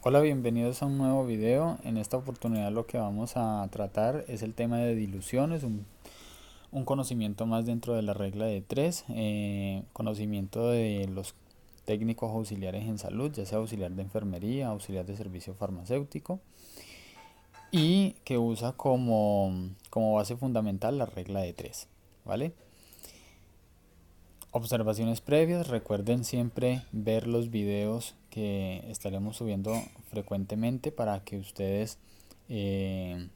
Hola, bienvenidos a un nuevo video. En esta oportunidad lo que vamos a tratar es el tema de diluciones, un conocimiento más dentro de la regla de tres, conocimiento de los técnicos auxiliares en salud, ya sea auxiliar de enfermería, auxiliar de servicio farmacéutico, y que usa como base fundamental la regla de tres, ¿vale? Observaciones previas, recuerden siempre ver los videos que estaremos subiendo frecuentemente para que ustedes eh,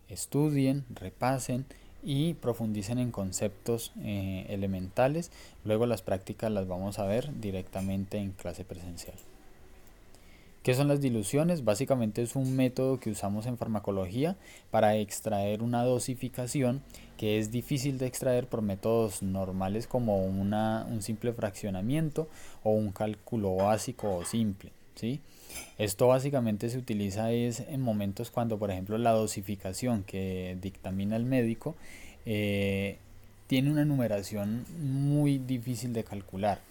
estudien, repasen y profundicen en conceptos elementales. Luego las prácticas las vamos a ver directamente en clase presencial. ¿Qué son las diluciones? Básicamente es un método que usamos en farmacología para extraer una dosificación que es difícil de extraer por métodos normales como un simple fraccionamiento o un cálculo básico o simple, ¿sí? Esto básicamente se utiliza es en momentos cuando, por ejemplo, la dosificación que dictamina el médico tiene una numeración muy difícil de calcular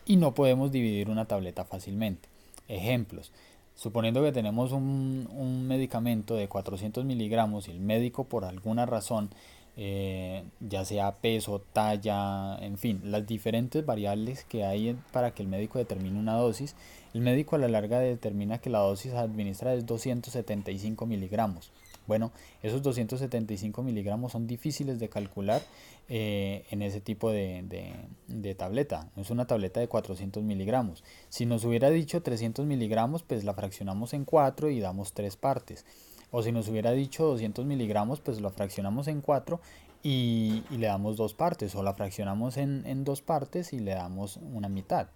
y no podemos dividir una tableta fácilmente. Ejemplos. Suponiendo que tenemos un medicamento de 400 miligramos y el médico por alguna razón, ya sea peso, talla, en fin, las diferentes variables que hay para que el médico determine una dosis, el médico a la larga determina que la dosis a administrar es 275 miligramos. Bueno, esos 275 miligramos son difíciles de calcular en ese tipo de tableta. Es una tableta de 400 miligramos. Si nos hubiera dicho 300 miligramos, pues la fraccionamos en 4 y damos 3 partes. O si nos hubiera dicho 200 miligramos, pues la fraccionamos en 4 y le damos 2 partes. O la fraccionamos en 2 partes y le damos una mitad.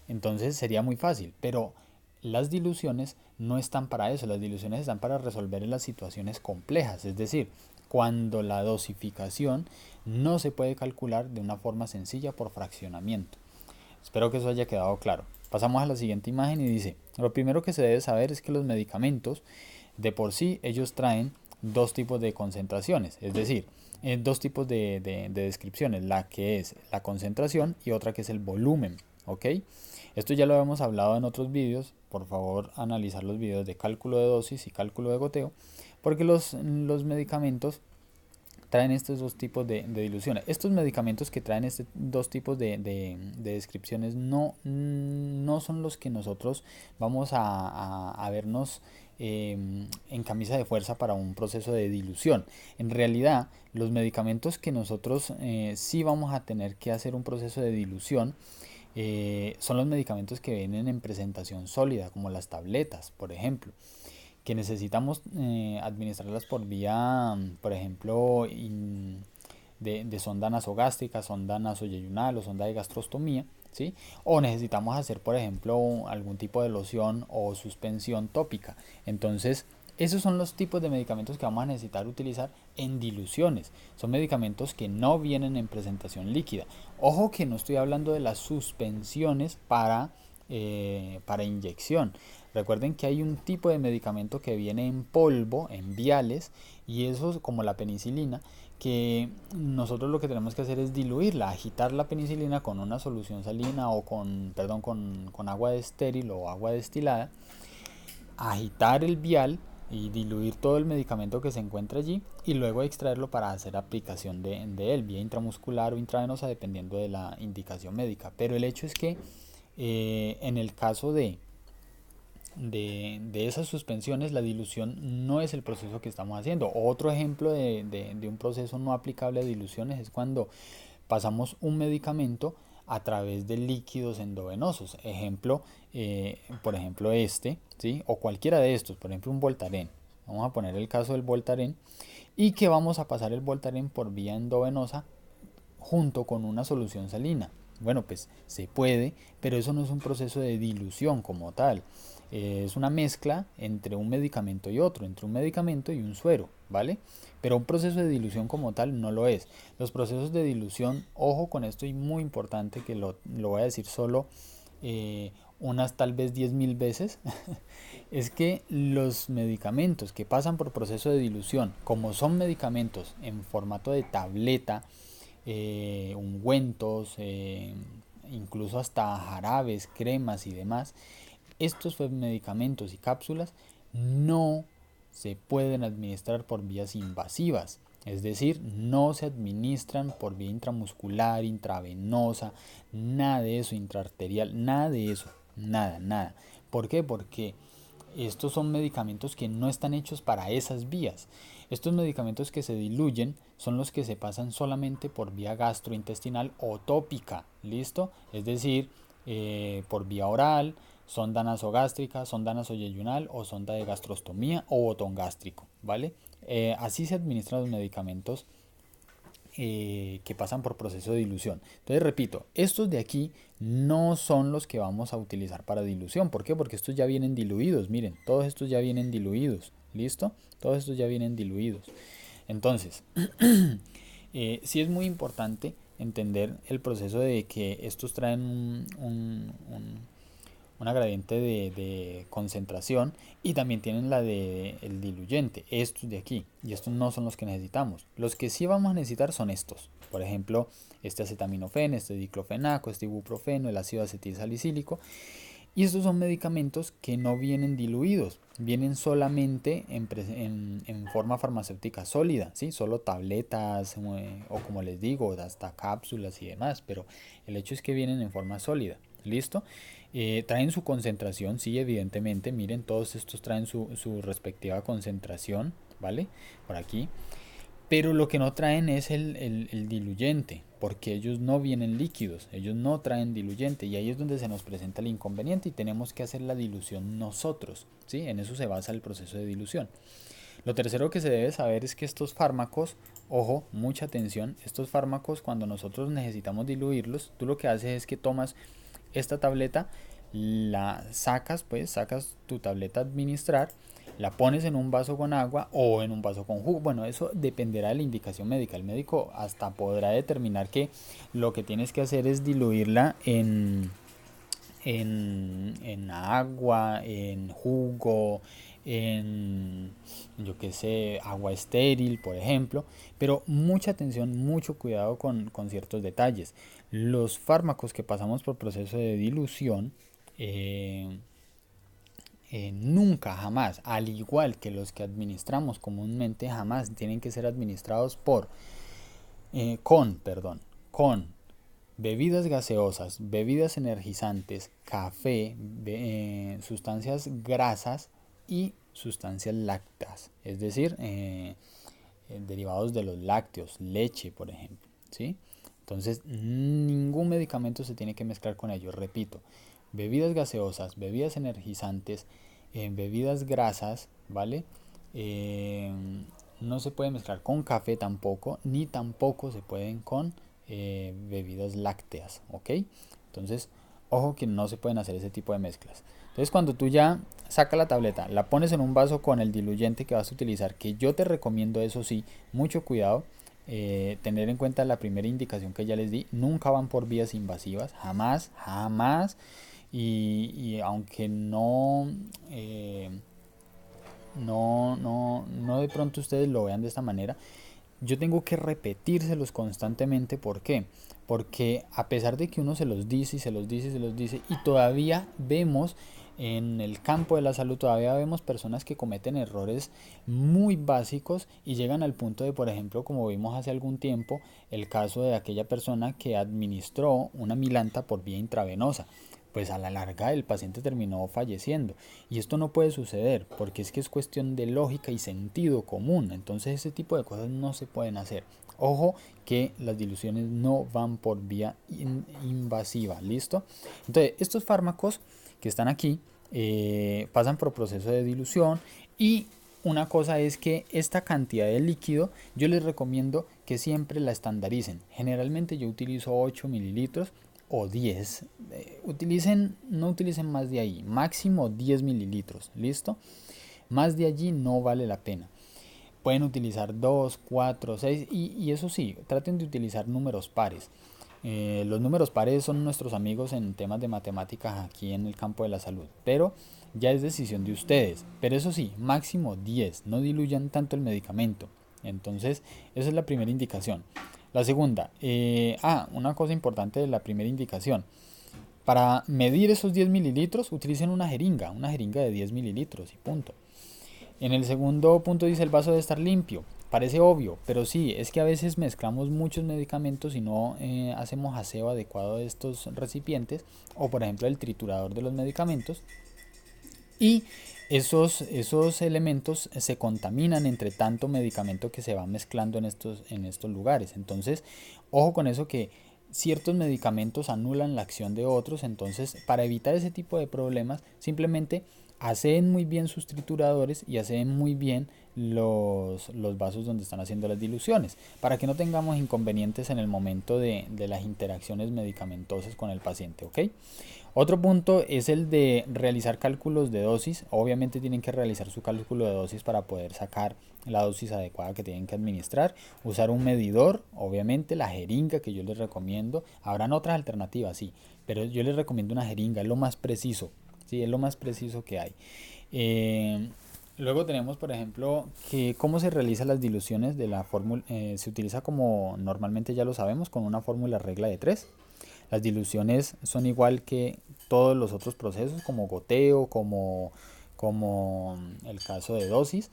Entonces sería muy fácil, pero las diluciones no están para eso, las diluciones están para resolver las situaciones complejas, es decir, cuando la dosificación no se puede calcular de una forma sencilla por fraccionamiento. Espero que eso haya quedado claro. Pasamos a la siguiente imagen y dice, lo primero que se debe saber es que los medicamentos de por sí ellos traen dos tipos de concentraciones, es decir, dos tipos de descripciones, la que es la concentración y otra que es el volumen, ¿ok? Esto ya lo hemos hablado en otros vídeos, por favor analizar los vídeos de cálculo de dosis y cálculo de goteo, porque los medicamentos traen estos dos tipos de diluciones. Estos medicamentos que traen estos dos tipos de descripciones no son los que nosotros vamos a vernos en camisa de fuerza para un proceso de dilución. En realidad, los medicamentos que nosotros sí vamos a tener que hacer un proceso de dilución son los medicamentos que vienen en presentación sólida, como las tabletas, por ejemplo, que necesitamos administrarlas por vía, por ejemplo, de sonda nasogástrica, sonda nasoyeyunal o sonda de gastrostomía, ¿sí? O necesitamos hacer, por ejemplo, algún tipo de loción o suspensión tópica. Entonces, esos son los tipos de medicamentos que vamos a necesitar utilizar en diluciones. Son medicamentos que no vienen en presentación líquida. Ojo que no estoy hablando de las suspensiones para inyección. Recuerden que hay un tipo de medicamento que viene en polvo, en viales, y eso es como la penicilina, que nosotros lo que tenemos que hacer es diluirla, agitar la penicilina con una solución salina o con agua estéril o agua destilada, agitar el vial y diluir todo el medicamento que se encuentra allí y luego extraerlo para hacer aplicación de él, vía intramuscular o intravenosa, dependiendo de la indicación médica. Pero el hecho es que en el caso de esas suspensiones, la dilución no es el proceso que estamos haciendo. Otro ejemplo de un proceso no aplicable a diluciones es cuando pasamos un medicamento a través de líquidos endovenosos. Ejemplo, por ejemplo ¿sí? O cualquiera de estos, por ejemplo un Voltaren. Vamos a poner el caso del Voltaren y que vamos a pasar el Voltaren por vía endovenosa junto con una solución salina. Bueno, pues se puede, pero eso no es un proceso de dilución como tal. Es una mezcla entre un medicamento y otro, entre un medicamento y un suero, ¿vale? Pero un proceso de dilución como tal no lo es. Los procesos de dilución, ojo con esto y muy importante que lo voy a decir solo unas tal vez 10.000 veces, es que los medicamentos que pasan por proceso de dilución, como son medicamentos en formato de tableta, ungüentos, incluso hasta jarabes, cremas y demás, estos medicamentos y cápsulas no se pueden administrar por vías invasivas, es decir, no se administran por vía intramuscular, intravenosa, nada de eso, intraarterial, nada de eso, nada. ¿Por qué? Porque estos son medicamentos que no están hechos para esas vías. Estos medicamentos que se diluyen son los que se pasan solamente por vía gastrointestinal o tópica, ¿listo? Es decir, por vía oral, sonda nasogástrica, sonda nasoyeyunal o sonda de gastrostomía o botón gástrico, ¿vale? Así se administran los medicamentos que pasan por proceso de dilución. Entonces, repito, estos de aquí no son los que vamos a utilizar para dilución. ¿Por qué? Porque estos ya vienen diluidos. Miren, todos estos ya vienen diluidos. ¿Listo? Todos estos ya vienen diluidos. Entonces, sí es muy importante entender el proceso de que estos traen una gradiente de concentración y también tienen la de el diluyente, estos de aquí, y estos no son los que necesitamos. Los que sí vamos a necesitar son estos, por ejemplo, este acetaminofén, este diclofenaco, este ibuprofeno, el ácido acetil salicílico, y estos son medicamentos que no vienen diluidos, vienen solamente en forma farmacéutica sólida, ¿sí? Solo tabletas o como les digo, hasta cápsulas y demás, pero el hecho es que vienen en forma sólida, ¿listo? Traen su concentración, sí, evidentemente, miren, todos estos traen su respectiva concentración, ¿vale? Por aquí. Pero lo que no traen es el diluyente, porque ellos no vienen líquidos, ellos no traen diluyente y ahí es donde se nos presenta el inconveniente y tenemos que hacer la dilución nosotros, ¿sí? En eso se basa el proceso de dilución. Lo tercero que se debe saber es que estos fármacos, ojo, mucha atención, estos fármacos cuando nosotros necesitamos diluirlos, tú lo que haces es que tomas esta tableta, la sacas, pues sacas tu tableta a administrar, la pones en un vaso con agua o en un vaso con jugo. Bueno, eso dependerá de la indicación médica. El médico hasta podrá determinar que lo que tienes que hacer es diluirla en agua, en jugo, en yo que sé, agua estéril, por ejemplo, pero mucha atención, mucho cuidado con ciertos detalles. Los fármacos que pasamos por proceso de dilución nunca, jamás, al igual que los que administramos comúnmente, jamás tienen que ser administrados con bebidas gaseosas, bebidas energizantes, café, sustancias grasas y sustancias lácteas, es decir, derivados de los lácteos, leche, por ejemplo, ¿sí? Entonces, ningún medicamento se tiene que mezclar con ellos, repito, bebidas gaseosas, bebidas energizantes, bebidas grasas, ¿vale? No se puede mezclar con café tampoco, ni tampoco se pueden con bebidas lácteas, ¿ok? Entonces, ojo que no se pueden hacer ese tipo de mezclas. Entonces, cuando tú ya sacas la tableta, la pones en un vaso con el diluyente que vas a utilizar, que yo te recomiendo, eso sí, mucho cuidado, tener en cuenta la primera indicación que ya les di, nunca van por vías invasivas, jamás, y aunque no de pronto ustedes lo vean de esta manera, yo tengo que repetírselos constantemente. ¿Por qué? Porque a pesar de que uno se los dice y se los dice y se los dice, y todavía vemos en el campo de la salud, todavía vemos personas que cometen errores muy básicos y llegan al punto de, por ejemplo, como vimos hace algún tiempo, el caso de aquella persona que administró una milanta por vía intravenosa. Pues a la larga el paciente terminó falleciendo y esto no puede suceder porque es que es cuestión de lógica y sentido común. Entonces ese tipo de cosas no se pueden hacer. Ojo que las diluciones no van por vía invasiva, ¿listo? Entonces estos fármacos que están aquí pasan por proceso de dilución y una cosa es que esta cantidad de líquido yo les recomiendo que siempre la estandaricen. Generalmente yo utilizo 8 mililitros o 10. No utilicen más de ahí, máximo 10 mililitros, ¿listo? Más de allí no vale la pena. Pueden utilizar 2, 4, 6 y eso sí, traten de utilizar números pares. Los números pares son nuestros amigos en temas de matemáticas aquí en el campo de la salud, pero ya es decisión de ustedes. Pero eso sí, máximo 10, no diluyan tanto el medicamento. Entonces, esa es la primera indicación. La segunda, una cosa importante de la primera indicación. Para medir esos 10 mililitros utilicen una jeringa de 10 mililitros y punto. En el segundo punto dice el vaso debe estar limpio. Parece obvio, pero sí, es que a veces mezclamos muchos medicamentos y no hacemos aseo adecuado de estos recipientes, o por ejemplo el triturador de los medicamentos, y esos elementos se contaminan entre tanto medicamento que se va mezclando en estos lugares. Entonces, ojo con eso, que ciertos medicamentos anulan la acción de otros. Entonces, para evitar ese tipo de problemas, simplemente aseen muy bien sus trituradores y aseen muy bien los vasos donde están haciendo las diluciones, para que no tengamos inconvenientes en el momento de las interacciones medicamentosas con el paciente, ¿ok? Otro punto es el de realizar cálculos de dosis. Obviamente tienen que realizar su cálculo de dosis para poder sacar la dosis adecuada que tienen que administrar. Usar un medidor, obviamente la jeringa que yo les recomiendo. Habrán otras alternativas, sí, pero yo les recomiendo una jeringa, es lo más preciso, sí, es lo más preciso que hay. Luego tenemos, por ejemplo, que cómo se realizan las diluciones de la fórmula. Se utiliza, como normalmente ya lo sabemos, con una fórmula regla de 3. Las diluciones son igual que todos los otros procesos, como goteo, como el caso de dosis.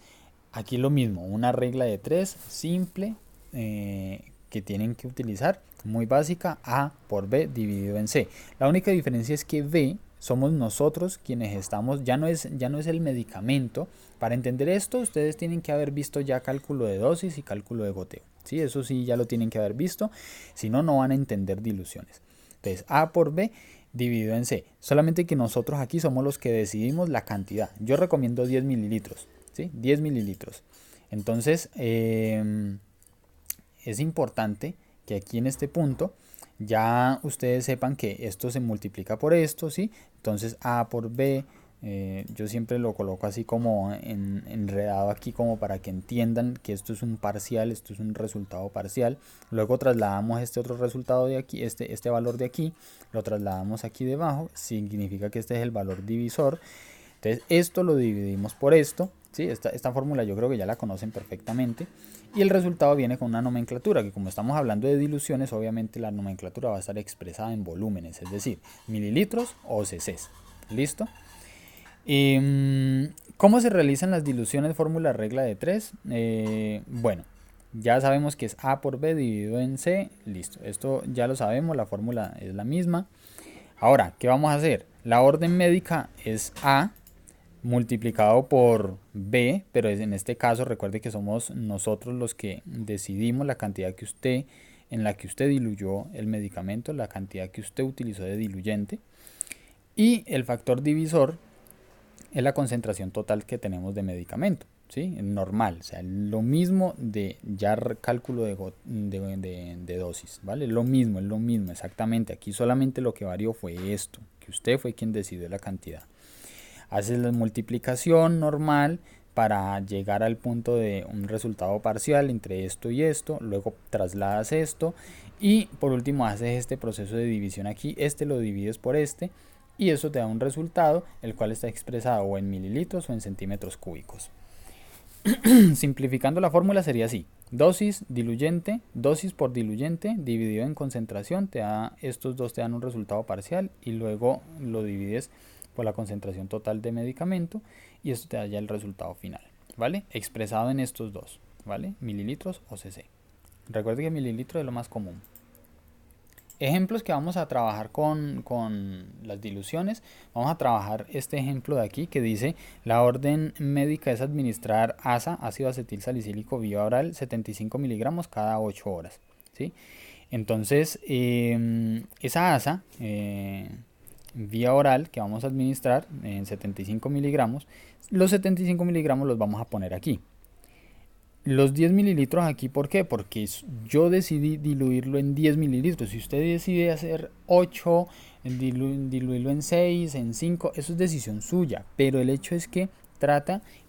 Aquí lo mismo, una regla de 3 simple, que tienen que utilizar, muy básica: A por B dividido en C. La única diferencia es que B somos nosotros quienes estamos, ya no es el medicamento. Para entender esto, ustedes tienen que haber visto ya cálculo de dosis y cálculo de goteo, ¿sí? Eso sí, ya lo tienen que haber visto, si no, no van a entender diluciones. Entonces, A por B dividido en C. Solamente que nosotros aquí somos los que decidimos la cantidad. Yo recomiendo 10 mililitros, ¿sí? 10 mililitros. Entonces, es importante que aquí en este punto ya ustedes sepan que esto se multiplica por esto, ¿sí? Entonces, A por B, yo siempre lo coloco así como enredado aquí, como para que entiendan que esto es un parcial, esto es un resultado parcial. Luego trasladamos este otro resultado de aquí, este valor de aquí, lo trasladamos aquí debajo, significa que este es el valor divisor. Entonces esto lo dividimos por esto, ¿sí? Esta fórmula yo creo que ya la conocen perfectamente. Y el resultado viene con una nomenclatura, que como estamos hablando de diluciones, obviamente la nomenclatura va a estar expresada en volúmenes, es decir, mililitros o cc's. ¿Listo? ¿Cómo se realizan las diluciones? Fórmula regla de 3. Bueno, ya sabemos que es A por B dividido en C. Listo, esto ya lo sabemos, la fórmula es la misma. Ahora, ¿qué vamos a hacer? La orden médica es A multiplicado por B, pero en este caso recuerde que somos nosotros los que decidimos la cantidad en la que usted diluyó el medicamento, la cantidad que usted utilizó de diluyente. Y el factor divisor es la concentración total que tenemos de medicamento, ¿sí? Normal, o sea, lo mismo de ya cálculo de dosis, ¿vale? Lo mismo, es lo mismo, exactamente. Aquí solamente lo que varió fue esto, que usted fue quien decidió la cantidad. Haces la multiplicación normal para llegar al punto de un resultado parcial entre esto y esto, luego trasladas esto y por último haces este proceso de división aquí, lo divides por y eso te da un resultado, el cual está expresado o en mililitros o en centímetros cúbicos. Simplificando la fórmula sería así: dosis diluyente, dosis por diluyente dividido en concentración, estos dos te dan un resultado parcial y luego lo divides por la concentración total de medicamento y esto te da ya el resultado final, ¿vale? Expresado en estos dos, ¿vale? Mililitros o cc. Recuerde que mililitro es lo más común. Ejemplos que vamos a trabajar con las diluciones. Vamos a trabajar este ejemplo de aquí que dice: la orden médica es administrar ASA, ácido acetil salicílico vía oral, 75 miligramos cada 8 horas, ¿sí? Entonces, esa ASA vía oral que vamos a administrar en 75 miligramos, los 75 miligramos los vamos a poner aquí. Los 10 mililitros aquí, ¿por qué? Porque yo decidí diluirlo en 10 mililitros. Si usted decide hacer 8, diluirlo en 6, en 5, eso es decisión suya. Pero el hecho es que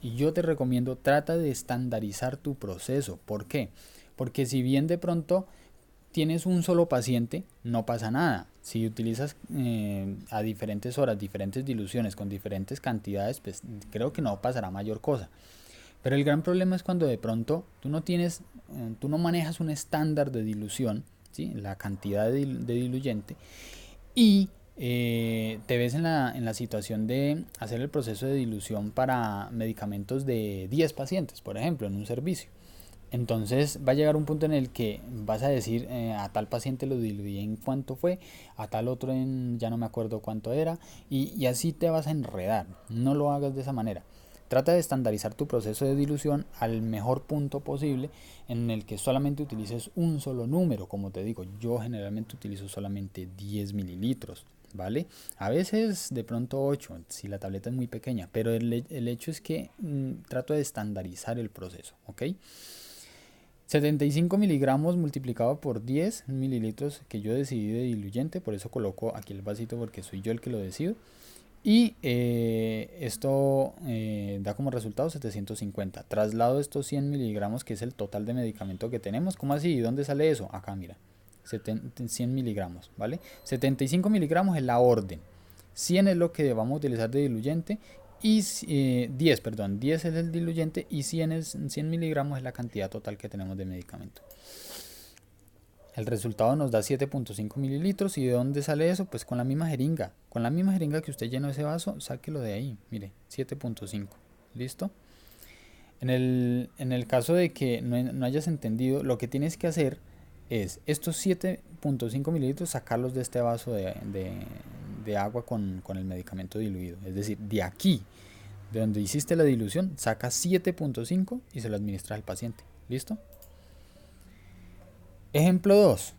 y yo te recomiendo, trata de estandarizar tu proceso. ¿Por qué? Porque si bien de pronto tienes un solo paciente, no pasa nada. Si utilizas a diferentes horas, diferentes diluciones con diferentes cantidades, pues creo que no pasará mayor cosa. Pero el gran problema es cuando de pronto tú no manejas un estándar de dilución, ¿sí? La cantidad de diluyente, y te ves en la situación de hacer el proceso de dilución para medicamentos de 10 pacientes, por ejemplo, en un servicio. Entonces va a llegar un punto en el que vas a decir, a tal paciente lo diluí en cuánto fue, a tal otro en ya no me acuerdo cuánto era, y así te vas a enredar. No lo hagas de esa manera. Trata de estandarizar tu proceso de dilución al mejor punto posible, en el que solamente utilices un solo número. Como te digo, yo generalmente utilizo solamente 10 mililitros, ¿vale? A veces de pronto 8 si la tableta es muy pequeña, pero el hecho es que trato de estandarizar el proceso, ¿ok? 75 miligramos multiplicado por 10 mililitros que yo decidí de diluyente, por eso coloco aquí el vasito porque soy yo el que lo decido. Y esto da como resultado 750. Traslado estos 100 miligramos, que es el total de medicamento que tenemos. ¿Cómo así? ¿Dónde sale eso? Acá, mira. 100 miligramos, ¿vale? 75 miligramos es la orden. 100 es lo que vamos a utilizar de diluyente. Y 10, perdón, 10 es el diluyente y 100 miligramos es la cantidad total que tenemos de medicamento. El resultado nos da 7.5 mililitros. ¿Y de dónde sale eso? Pues con la misma jeringa. Con la misma jeringa que usted llenó ese vaso, sáquelo de ahí. Mire, 7.5. ¿Listo? En el caso de que no hayas entendido, lo que tienes que hacer es estos 7.5 mililitros sacarlos de este vaso de agua con el medicamento diluido. Es decir, de aquí, de donde hiciste la dilución, sacas 7.5 y se lo administras al paciente. ¿Listo? Ejemplo 2.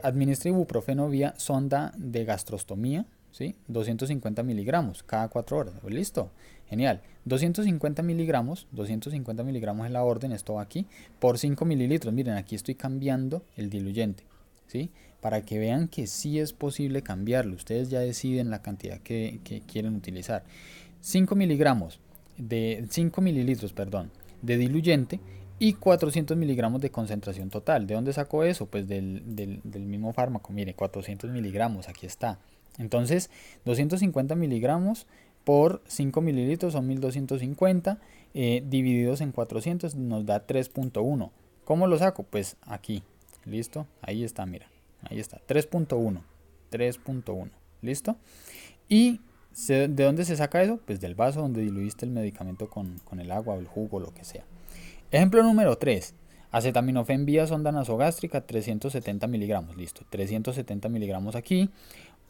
Administra ibuprofeno vía sonda de gastrostomía, ¿sí? 250 miligramos cada 4 horas. Listo, genial. 250 miligramos es la orden, esto va aquí, por 5 mililitros. Miren, aquí estoy cambiando el diluyente, ¿sí? Para que vean que sí es posible cambiarlo. Ustedes ya deciden la cantidad que quieren utilizar. 5 miligramos de 5 mililitros, perdón, de diluyente y 400 miligramos de concentración total. ¿De dónde sacó eso? Pues del mismo fármaco. Mire, 400 miligramos, aquí está. Entonces, 250 miligramos por 5 mililitros son 1250, divididos en 400 nos da 3.1. ¿Cómo lo saco? Pues aquí, listo, ahí está, mira, ahí está, 3.1, 3.1, listo. ¿Y de dónde se saca eso? Pues del vaso donde diluiste el medicamento con el agua o el jugo, lo que sea. Ejemplo número 3. Acetaminofén vía sonda nasogástrica, 370 miligramos. Listo, 370 miligramos aquí.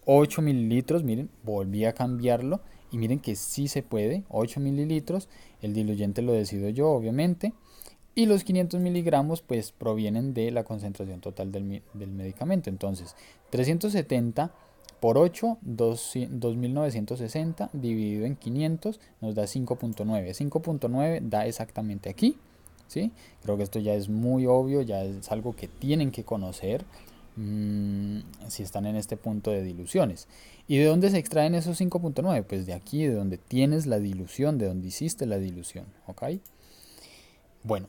8 mililitros, miren, volví a cambiarlo. Y miren que sí se puede. 8 mililitros. El diluyente lo decido yo, obviamente. Y los 500 miligramos pues provienen de la concentración total del medicamento. Entonces, 370 por 8, 2960 dividido en 500 nos da 5.9. 5.9 da exactamente aquí. ¿Sí? Creo que esto ya es muy obvio, ya es algo que tienen que conocer si están en este punto de diluciones. ¿Y de dónde se extraen esos 5.9? Pues de aquí, de donde tienes la dilución, de donde hiciste la dilución. ¿Ok? Bueno,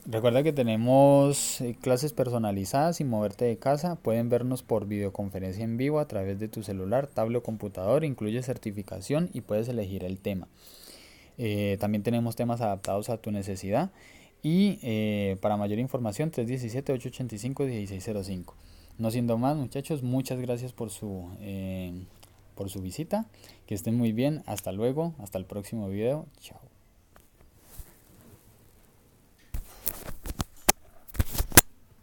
recuerda que tenemos clases personalizadas sin moverte de casa. Pueden vernos por videoconferencia en vivo a través de tu celular, tablet o computador. Incluye certificación y puedes elegir el tema. También tenemos temas adaptados a tu necesidad. Y para mayor información 317-885-1605. No siendo más, muchachos, muchas gracias por su visita. Que estén muy bien. Hasta luego. Hasta el próximo video. Chao.